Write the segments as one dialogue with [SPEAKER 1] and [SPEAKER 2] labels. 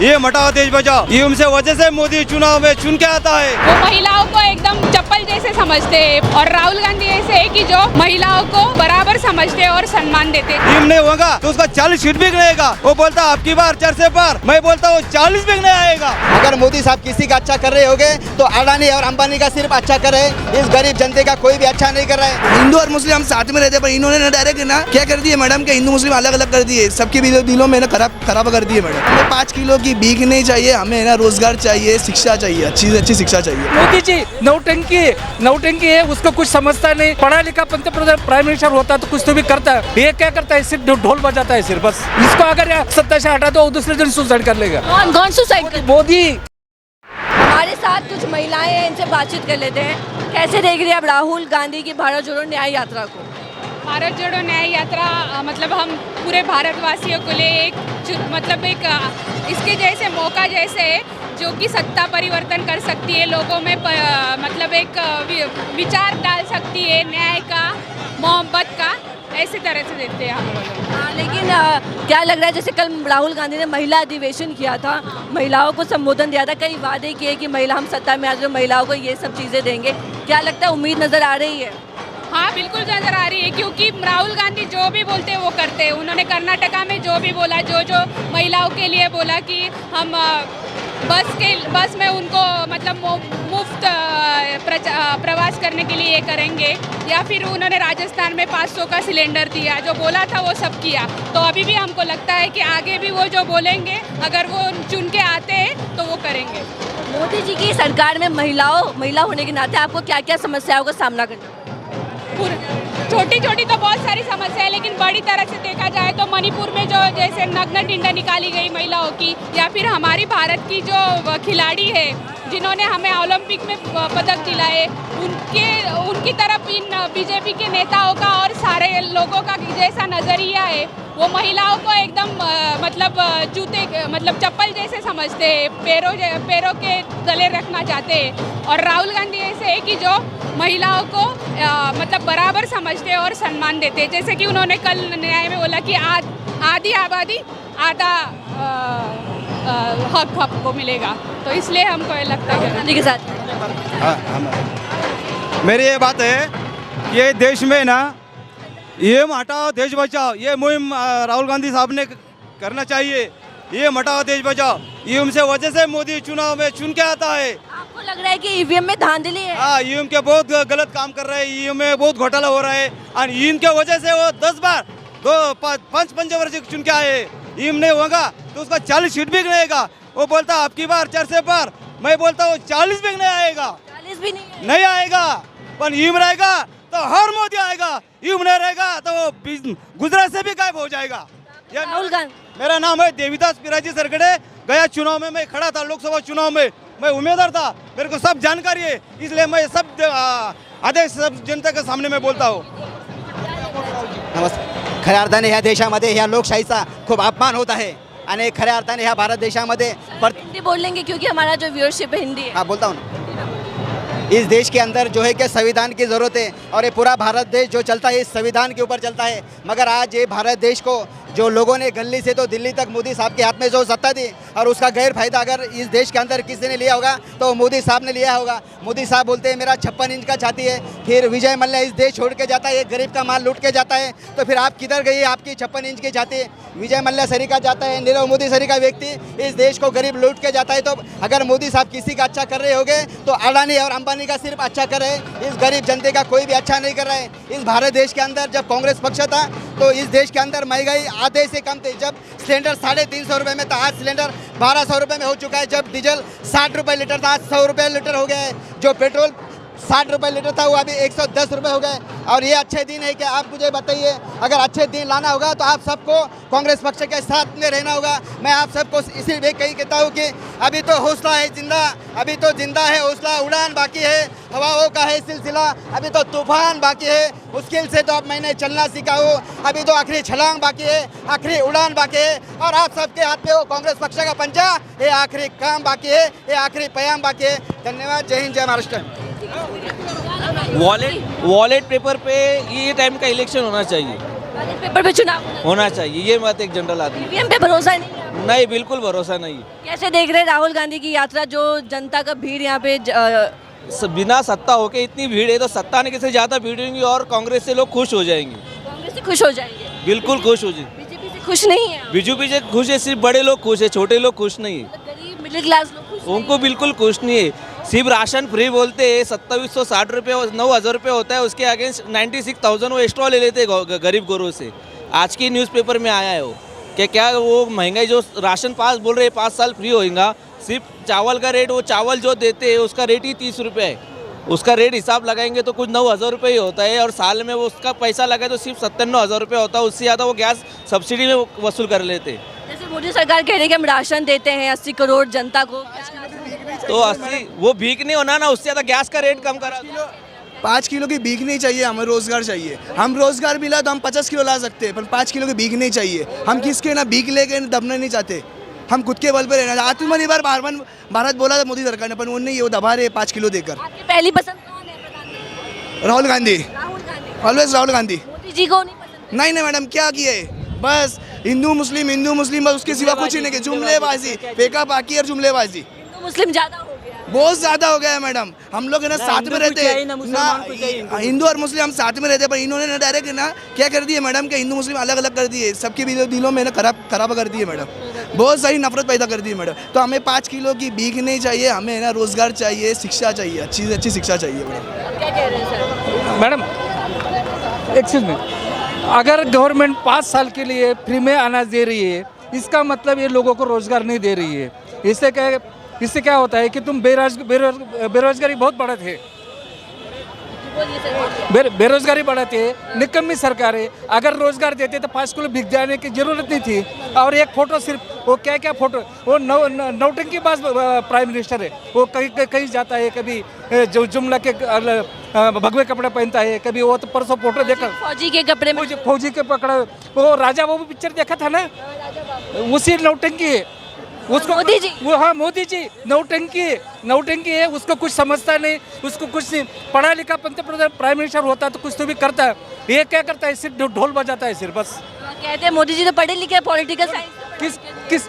[SPEAKER 1] ये हटाओ देश बचाओ, ये उनसे वजह से मोदी चुनाव में चुन के आता है।
[SPEAKER 2] वो महिलाओं को एकदम चप्पल जैसे समझते हैं और राहुल गांधी ऐसे है कि जो महिलाओं को बराबर समझते और सम्मान देते।
[SPEAKER 1] टीम नहीं होगा तो उसका 40 सीट भी रहेगा। वो बोलता आपकी बार चर्चे पर, मैं बोलता हूँ 40 भी नहीं आएगा।
[SPEAKER 3] अगर मोदी साहब किसी का अच्छा कर रहे होंगे तो अडानी और अंबानी का सिर्फ अच्छा कर रहे हैं, इस गरीब जनते का कोई भी अच्छा नहीं कर रहा है।
[SPEAKER 4] हिंदू और मुस्लिम हम साथ में रहते हैं, पर इन्होंने ना डायरेक्ट ना क्या कर दिया मैडम के हिंदू मुस्लिम अलग अलग कर दिए, सबके दिलों में ना खराब कर दिए मैडम। हमें 5 किलो की भीख नहीं चाहिए, हमें ना रोजगार चाहिए, शिक्षा चाहिए, अच्छी शिक्षा चाहिए।
[SPEAKER 5] मोदी जी नौटंकी है, उसको कुछ समझता नहीं। पढ़ा लिखा पंतप्रधान प्राइम मिनिस्टर होता तो कुछ तो भी करता है, ये क्या करता है, सिर्फ ढोल बजाता है सिर्फ। बस इसको अगर सत्ता से हटा दो दूसरे दिन सुसाइड कर लेगा।
[SPEAKER 2] कौन सुसाइड?
[SPEAKER 5] मोदी।
[SPEAKER 6] हमारे साथ कुछ महिलाएं हैं, इनसे बातचीत कर लेते हैं। कैसे देख रही है आप राहुल गांधी की भारत जोड़ो न्याय यात्रा को?
[SPEAKER 2] भारत जोड़ो न्याय यात्रा मतलब हम पूरे भारतवासियों के लिए एक इसके जैसे मौका जैसे है जो कि सत्ता परिवर्तन कर सकती है, लोगों में मतलब एक विचार डाल सकती है, न्याय का, मोहब्बत का, ऐसे तरह से देखते हैं हम लोग।
[SPEAKER 6] लेकिन क्या लग रहा है, जैसे कल राहुल गांधी ने महिला अधिवेशन किया था, महिलाओं को संबोधन दिया था, कई वादे किए कि महिला हम सत्ता में आ जाए, महिलाओं को ये सब चीज़ें देंगे। क्या लगता है, उम्मीद नज़र आ रही है?
[SPEAKER 2] हाँ बिल्कुल नजर आ रही है, क्योंकि राहुल गांधी जो भी बोलते हैं वो करते हैं। उन्होंने कर्नाटका में जो भी बोला, जो महिलाओं के लिए बोला कि हम बस में उनको मतलब मुफ्त प्रवास करने के लिए ये करेंगे, या फिर उन्होंने राजस्थान में 500 का सिलेंडर दिया, जो बोला था वो सब किया। तो अभी भी हमको लगता है कि आगे भी वो जो बोलेंगे, अगर वो चुन के आते हैं तो वो करेंगे।
[SPEAKER 6] मोदी जी की सरकार में महिला होने के नाते आपको क्या क्या समस्याओं का सामना करना?
[SPEAKER 2] छोटी छोटी तो बहुत सारी समस्या है, लेकिन बड़ी तरह से देखा जाए तो मणिपुर में जो जैसे नग्न टिंडा निकाली गई महिलाओं की, या फिर हमारी भारत की जो खिलाड़ी है जिन्होंने हमें ओलंपिक में पदक दिलाए, उनकी तरफ इन बीजेपी के नेताओं का और सारे लोगों का जैसा नज़रिया है, वो महिलाओं को एकदम मतलब चप्पल जैसे समझते हैं, पैरों के तले रखना चाहते हैं। और राहुल गांधी ऐसे है कि जो महिलाओं को मतलब बराबर समझते हैं और सम्मान देते हैं। जैसे कि उन्होंने कल न्याय में बोला कि आधी आबादी आधा हक को मिलेगा, तो इसलिए हमको ये लगता है गांधी के साथ।
[SPEAKER 1] मेरी ये बात है, ये देश में ना ये हटाओ देश बचाओ, ये मुहिम राहुल गांधी साहब ने करना चाहिए। ये हटाओ देश बचाओ, ये उनसे वजह से मोदी चुनाव में चुन के आता है।
[SPEAKER 6] आपको लग रहा है कि ईवीएम में धांधली है?
[SPEAKER 1] हाँ, ईवीएम के बहुत गलत काम कर रहे हैं, ईवीएम में बहुत घोटाला हो रहा है, और इनके वजह से वो 10 बार 5 पंचवर्षीय चुन के आए। ईवीएम नहीं होगा तो उसका 40 सीट भी रहेगा। वो बोलता आपकी बार चर्चे पर, मैं बोलता हूँ 40 भी नहीं आएगा।
[SPEAKER 6] 40 भी
[SPEAKER 1] नहीं आएगा, पर ईवीएम रहेगा तो हर मोदी आएगा, ईवीएम नहीं रहेगा तो वो गुजरात से भी गायब हो जाएगा।
[SPEAKER 6] राहुल गांधी।
[SPEAKER 1] मेरा नाम है देवीदास पिराजी सरगड़े। गया चुनाव में मैं खड़ा था, लोकसभा चुनाव में मैं उम्मीदवार था, मेरे को सब जानकारी है, इसलिए मैं सब आदेश सब जनता के सामने में बोलता हूँ।
[SPEAKER 3] नमस्ते. खऱ्या अर्थाने ह्या देशामध्ये ह्या लोकशाहीचा खूप अपमान होत आहे आणि खऱ्या अर्थाने ह्या भारत देशामध्ये
[SPEAKER 6] हिंदी बोल लेंगे क्योंकि हमारा जो व्यूअरशिप है हिंदी है।
[SPEAKER 3] हाँ बोलता हूँ ना, इस देश के अंदर जो है कि संविधान की ज़रूरत है, और ये पूरा भारत देश जो चलता है इस संविधान के ऊपर चलता है। मगर आज ये भारत देश को जो लोगों ने गली से तो दिल्ली तक मोदी साहब के हाथ में जो सत्ता दी, और उसका गैर फायदा अगर इस देश के अंदर किसी ने लिया होगा तो मोदी साहब ने लिया होगा। मोदी साहब बोलते हैं मेरा 56 इंच का छाती है, फिर विजय मल्ल्या इस देश छोड़ के जाता है, एक गरीब का माल लूट के जाता है, तो फिर आप किधर गई आपकी 56 इंच की छाती? विजय मल्ल्या सरी का जाता है, नीरव मोदी सरी का व्यक्ति इस देश को गरीब लूट के जाता है। तो अगर मोदी साहब किसी का अच्छा कर रहे होंगे तो अडानी और अंबानी का सिर्फ अच्छा कर रहे हैं, इस गरीब जनते का कोई भी अच्छा नहीं कर रहा है। इस भारत देश के अंदर जब कांग्रेस पक्ष था तो इस देश के अंदर महंगाई आधे से कम थी। जब सिलेंडर 350 रुपये में था, आज सिलेंडर 1200 रुपये में हो चुका है। जब डीजल 60 रुपये लीटर था, आज 100 रुपये लीटर हो गया है। जो पेट्रोल 60 रुपये लीटर था वो अभी 110 रुपये हो गए। और ये अच्छे दिन है कि आप मुझे बताइए, अगर अच्छे दिन लाना होगा तो आप सबको कांग्रेस पक्ष के साथ में रहना होगा। मैं आप सबको इसीलिए कहीं कहता हूँ कि अभी तो हौसला है जिंदा, अभी तो जिंदा है हौसला, उड़ान बाकी है, हवाओं का है सिलसिला, अभी तो तूफान बाकी है, मुश्किल से तो अब मैंने चलना सीखा हूँ, अभी तो आखिरी छलांग बाकी है, आखिरी उड़ान बाकी है। और आप सबके हाथ में वो कांग्रेस पक्ष का पंजा, ये आखिरी काम बाकी है, ये आखिरी प्याम बाकी है। धन्यवाद, जय हिंद, जय महाराष्ट्र।
[SPEAKER 7] वॉलेट पेपर पे ये टाइम का इलेक्शन होना चाहिए।
[SPEAKER 6] बैलेट पेपर पे चुनाव
[SPEAKER 7] होना चाहिए, ये मत एक जनरल आदमी।
[SPEAKER 6] ईवीएम पे भरोसा नहीं है।
[SPEAKER 7] नहीं, बिल्कुल भरोसा नहीं।
[SPEAKER 6] कैसे देख रहे हैं राहुल गांधी की यात्रा, जो जनता का भीड़ यहाँ पे
[SPEAKER 7] बिना सत्ता होके इतनी भीड़ है, तो सत्ता आने से ज़्यादा भीड़ होगी और कांग्रेस से लोग खुश हो जाएंगे।
[SPEAKER 6] कांग्रेस से खुश हो जाएंगे,
[SPEAKER 7] बिल्कुल खुश हो जाएंगे।
[SPEAKER 6] बीजेपी से खुश नहीं है।
[SPEAKER 7] बीजेपी से खुश है, सिर्फ बड़े लोग खुश है, छोटे लोग खुश नहीं है।
[SPEAKER 6] गरीब मिडिल क्लास लोग खुश नहीं
[SPEAKER 7] उनको बिल्कुल खुश नहीं है। सिर्फ राशन फ्री बोलते हैं, 2760 रुपये 9000 रुपये होता है, उसके अगेंस्ट 96,000 वो एक्स्ट्रा ले लेते हैं गरीब गोरों से। आज की न्यूज़पेपर में आया है वो कि क्या वो महंगाई जो राशन पास बोल रहे हैं 5 साल फ्री होएगा, सिर्फ चावल का रेट, वो चावल जो देते हैं उसका रेट ही 30 रुपये है। उसका रेट हिसाब लगाएंगे तो कुछ 9000 रुपये ही होता है, और साल में वो उसका पैसा लगाए तो सिर्फ 97,000 रुपये होता है। उससे ज़्यादा वो गैस सब्सिडी में वसूल कर लेते हैं।
[SPEAKER 6] जैसे मोदी सरकार कह रही है कि हम राशन देते हैं 80 करोड़ जनता को,
[SPEAKER 7] तो 80 वो भीख नहीं होना ना, उससे ज़्यादा गैस का रेट कम करा।
[SPEAKER 4] 5 किलो की भीख नहीं चाहिए, हमें रोजगार चाहिए। हम रोजगार मिला तो हम 50 किलो ला सकते हैं, पर 5 किलो की भीख नहीं चाहिए। हम किसके ना भीख लेके दबना नहीं चाहते, हम खुद के बल पे रहना। आत्मनिर्भर भारत बोला था मोदी सरकार ने, पर उन्होंने ये दबा रहे 5 किलो देकर।
[SPEAKER 6] आपकी पहली पसंद कौन है प्रधानमंत्री?
[SPEAKER 4] राहुल गांधी,
[SPEAKER 6] राहुल गांधी।
[SPEAKER 4] ऑलवेज राहुल गांधी।
[SPEAKER 6] मोदी जी को नहीं पसंद?
[SPEAKER 4] नहीं नहीं मैडम, क्या किए, बस हिंदू मुस्लिम बस, उसके सिवा कुछ ही नहीं किया। जुमलेबाजी, फेंका बाकी और जुमलेबाजी।
[SPEAKER 6] हिंदू मुस्लिम ज्यादा हो गया है।
[SPEAKER 4] बहुत ज्यादा हो गया है मैडम। हम लोग है ना साथ में रहते हैं ना, हिंदू और मुस्लिम हम साथ में रहते हैं, पर इन्होंने ना डायरेक्ट ना क्या कर दिए मैडम के हिंदू मुस्लिम अलग अलग कर दिए, सबके दिलों में ना खराब कर दिए मैडम। बहुत सारी नफरत पैदा कर दी है मैडम। तो हमें 5 किलो की भीख नहीं चाहिए, हमें ना रोजगार चाहिए, शिक्षा चाहिए, अच्छी से अच्छी शिक्षा चाहिए मैडम।
[SPEAKER 6] क्या कह रहे हैं सर?
[SPEAKER 5] मैडम एक्सक्यूज मी, अगर गवर्नमेंट 5 साल के लिए फ्री में अनाज दे रही है, इसका मतलब ये लोगों को रोजगार नहीं दे रही है। इससे क्या होता है कि तुम बेरोजगारी बहुत बढ़त है, बेरोजगारी बढ़ती है। निकम्मी सरकार है। अगर रोजगार देते तो 5 किलो भीख जाने की जरूरत नहीं थी। और एक फोटो सिर्फ वो क्या फोटो, वो नौटंकी बाज प्राइम मिनिस्टर है। वो कहीं जाता है, कभी जो जुमला के भगवे कपड़े पहनता है, कभी वो तो परसों फोटो देखा
[SPEAKER 6] फौजी के कपड़े में,
[SPEAKER 5] फौजी के पकड़ा, वो राजा बाबू पिक्चर देखा था ना, उसी नौटंकी है उसको।
[SPEAKER 6] मोदी जी,
[SPEAKER 5] वो हाँ मोदी जी नौटंकी है, उसको कुछ समझता नहीं, उसको कुछ नहीं। पढ़ा लिखा पंतप्रधान प्राइम मिनिस्टर होता तो कुछ तो भी करता है। ये क्या करता है, सिर्फ ढोल बजाता है सिर्फ, बस।
[SPEAKER 6] कहते हैं मोदी जी तो पढ़े लिखे, पॉलिटिकल साइंस।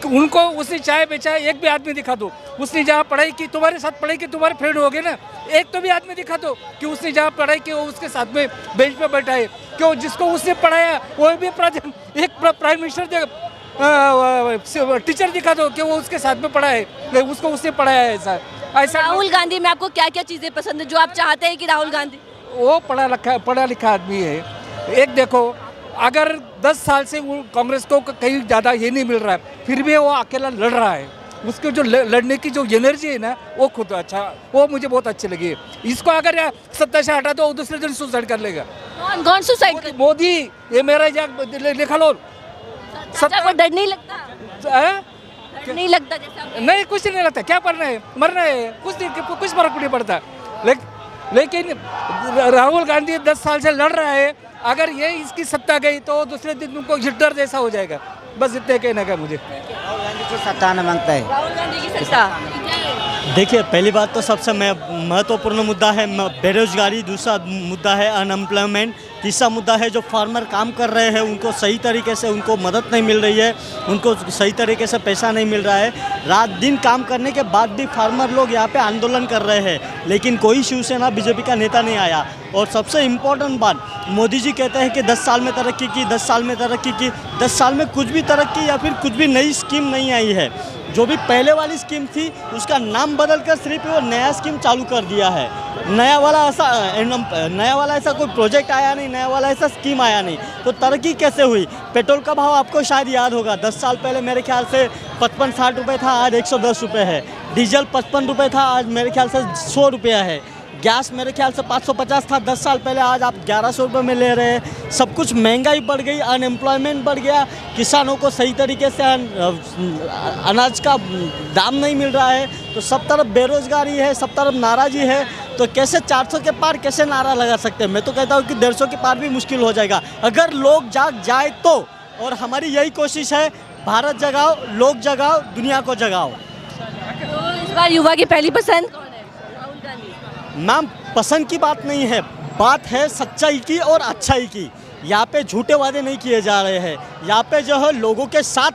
[SPEAKER 5] उनको उसने चाय बेचा, एक भी आदमी दिखा दो उसने जहाँ पढ़ाई की, तुम्हारे साथ पढ़ाई की, तुम्हारे फ्रेंड हो गए ना, एक तो भी आदमी दिखा दो कि उसने जहाँ पढ़ाई की वो उसके साथ में बेंच पे बैठा है। क्यों? जिसको उसने पढ़ाया वो भी एक प्राइम मिनिस्टर टीचर दिखा दो कि वो उसके साथ में पढ़ा है, उसको उसने पढ़ाया है। ऐसा
[SPEAKER 6] राहुल गांधी में आपको क्या क्या चीजें पसंद है जो आप चाहते हैं कि राहुल गांधी?
[SPEAKER 5] वो पढ़ा लिखा आदमी है। एक देखो, अगर 10 साल से वो कांग्रेस को कहीं ज़्यादा ये नहीं मिल रहा है, फिर भी वो अकेला लड़ रहा है। उसके जो लड़ने की जो एनर्जी है ना, वो खुद अच्छा, वो मुझे बहुत अच्छी लगी। इसको अगर सत्ता से हटा दो, दूसरे दिन सुसाइड कर लेगा।
[SPEAKER 6] कौन सुसाइड कर?
[SPEAKER 5] मोदी, ये मेरा लिखा लो।
[SPEAKER 6] चाचा को डर नहीं लगता? डर नहीं लगता जैसे आप?
[SPEAKER 5] नहीं, कुछ नहीं लगता। क्या पढ़ना है, मरना है, कुछ फर्क नहीं पड़ता। लेकिन राहुल गांधी 10 साल से लड़ रहा है, अगर ये इसकी सत्ता गई तो दूसरे दिन उनको हिटलर जैसा हो जाएगा। बस इतने कहने का मुझे।
[SPEAKER 8] राहुल गांधी की सत्ता आना मांगता है।
[SPEAKER 6] राहुल गांधी की सत्ता।
[SPEAKER 9] देखिए, पहली बात तो सबसे महत्वपूर्ण मुद्दा है बेरोजगारी, दूसरा मुद्दा है अनएम्प्लॉयमेंट, तीसरा मुद्दा है जो फार्मर काम कर रहे हैं उनको सही तरीके से उनको मदद नहीं मिल रही है, उनको सही तरीके से पैसा नहीं मिल रहा है। रात दिन काम करने के बाद भी फार्मर लोग यहाँ पे आंदोलन कर रहे हैं, लेकिन कोई शिवसेना बीजेपी का नेता नहीं आया। और सबसे इम्पोर्टेंट बात, मोदी जी कहते हैं कि 10 साल में तरक्की की, 10 साल में तरक्की की। 10 साल में कुछ भी तरक्की या फिर कुछ भी नई स्कीम नहीं आई है। जो भी पहले वाली स्कीम थी उसका नाम बदलकर सिर्फ वो नया स्कीम चालू कर दिया है। नया वाला ऐसा कोई प्रोजेक्ट आया नहीं, नया वाला ऐसा स्कीम आया नहीं, तो तरक्की कैसे हुई? पेट्रोल का भाव आपको शायद याद होगा, 10 साल पहले मेरे ख्याल से 55-60 रुपये था, आज 110 रुपये है। डीजल 55 रुपये था, आज मेरे ख्याल से 100 रुपया है। गैस मेरे ख्याल से 550 था 10 साल पहले, आज आप 1100 रुपये में ले रहे हैं। सब कुछ महंगाई बढ़ गई, अनएम्प्लॉयमेंट बढ़ गया, किसानों को सही तरीके से अनाज का दाम नहीं मिल रहा है, तो सब तरफ बेरोजगारी है, सब तरफ नाराज़गी है। तो कैसे 400 के पार कैसे नारा लगा सकते हैं? मैं तो कहता हूँ कि 150 के पार भी मुश्किल हो जाएगा अगर लोग जाग जाए तो। और हमारी यही कोशिश है, भारत जगाओ, लोग जगाओ, दुनिया को जगाओ।
[SPEAKER 6] तो इस बार युवा की पहली पसंद कौन है? राहुल गांधी।
[SPEAKER 9] मैम, पसंद की बात नहीं है, बात है सच्चाई की और अच्छाई की। यहाँ पे झूठे वादे नहीं किए जा रहे हैं। यहाँ पे जो है लोगों के साथ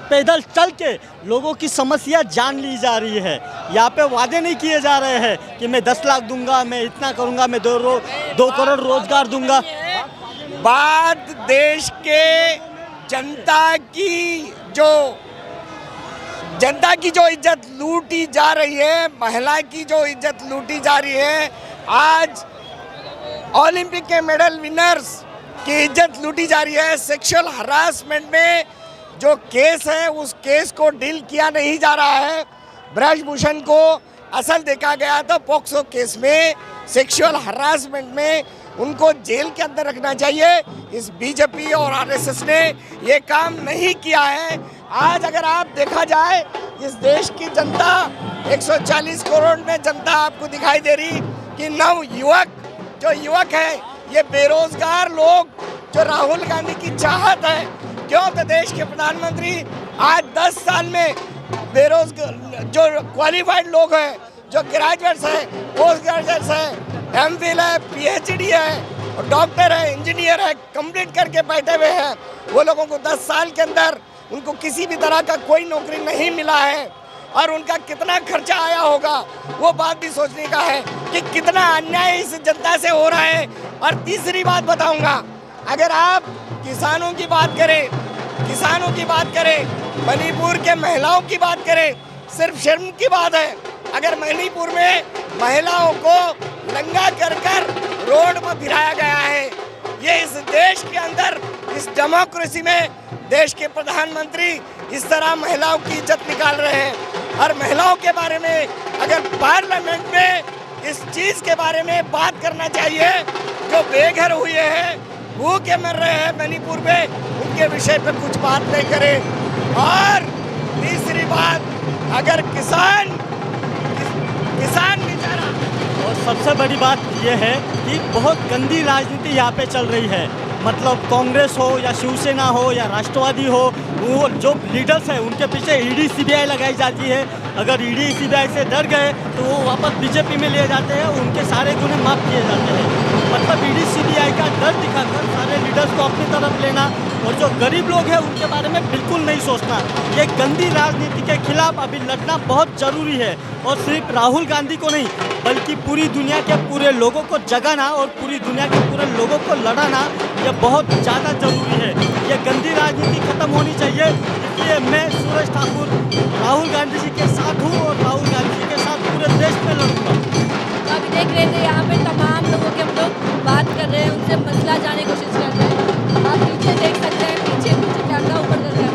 [SPEAKER 9] पैदल चल के लोगों की समस्या जान ली जा रही है। यहाँ पे वादे नहीं किए जा रहे हैं कि मैं 10 लाख दूंगा, मैं इतना करूंगा, मैं 2 करोड़ रोजगार दूंगा।
[SPEAKER 10] बात देश के जनता की जो इज्जत लूटी जा रही है, महिला की जो इज्जत लूटी जा रही है, आज ओलंपिक के मेडल विनर्स की इज्जत लूटी जा रही है। सेक्सुअल हरासमेंट में जो केस है उस केस को डील किया नहीं जा रहा है। ब्रजभूषण को असल देखा गया था पॉक्सो केस में, सेक्सुअल हरासमेंट में उनको जेल के अंदर रखना चाहिए। इस बीजेपी और आरएसएस ने ये काम नहीं किया है। आज अगर आप देखा जाए इस देश की जनता 140 करोड़ में जनता आपको दिखाई दे रही कि जो युवक है ये बेरोजगार लोग जो राहुल गांधी की चाहत है। क्यों? तो देश के प्रधानमंत्री आज 10 साल में बेरोजगार जो क्वालिफाइड लोग हैं, जो ग्रेजुएट्स हैं, पोस्ट ग्रेजुएट्स हैं, एमफिल है, पीएचडी है, डॉक्टर है, इंजीनियर है, कंप्लीट करके बैठे हुए हैं, वो लोगों को 10 साल के अंदर उनको किसी भी तरह का कोई नौकरी नहीं मिला है और उनका कितना खर्चा आया होगा वो बात भी सोचने का है कि कितना अन्याय इस जनता से हो रहा है। और तीसरी बात बताऊंगा, अगर आप किसानों की बात करें, मणिपुर के महिलाओं की बात करें, सिर्फ शर्म की बात है अगर मणिपुर में महिलाओं को नंगा कर रोड पर गिराया गया है। ये इस देश के अंदर, इस डेमोक्रेसी में देश के प्रधानमंत्री इस तरह महिलाओं की इज्जत निकाल रहे हैं। और महिलाओं के बारे में अगर पार्लियामेंट में इस चीज़ के बारे में बात करना चाहिए, जो बेघर हुए हैं, भूखे मर रहे हैं मणिपुर में, उनके विषय पर कुछ बात नहीं करें। और तीसरी बात, अगर किसान बेचारा,
[SPEAKER 9] और सबसे बड़ी बात यह है कि बहुत गंदी राजनीति यहाँ पे चल रही है। मतलब कांग्रेस हो या शिवसेना हो या राष्ट्रवादी हो, वो जो लीडर्स हैं उनके पीछे ईडी सीबीआई लगाई जाती है। अगर ईडी सीबीआई से डर गए तो वो वापस बीजेपी में ले जाते हैं, उनके सारे गुनाह माफ़ किए जाते हैं। मतलब ईडी सीबीआई का डर दिखाकर सारे लीडर्स को अपनी तरफ लेना और जो गरीब लोग हैं उनके बारे में बिल्कुल नहीं सोचना। ये गंदी राजनीति के खिलाफ अभी लड़ना बहुत ज़रूरी है। और सिर्फ राहुल गांधी को नहीं बल्कि पूरी दुनिया के पूरे लोगों को जगाना और पूरी दुनिया के पूरे लोगों को लड़ाना ये बहुत ज़्यादा ज़रूरी है। ये गंदी राजनीति खत्म होनी चाहिए। इसलिए मैं सुरेश ठाकुर राहुल गांधी जी के साथ हूँ और राहुल गांधी जी के साथ पूरे देश में लड़ूंगा।
[SPEAKER 6] अभी देख रहे थे यहाँ पे तमाम लोगों के हम लोग बात कर रहे हैं, उनसे मसला जानने की कोशिश कर रहे हैं। आप पीछे देख सकते हैं, पीछे कैमरा ऊपर कर रहे हैं,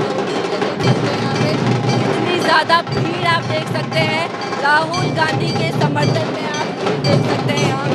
[SPEAKER 6] यहाँ पे इतनी ज़्यादा भीड़ आप देख सकते हैं। राहुल गांधी के समर्थन में आप देख सकते हैं यहाँ पे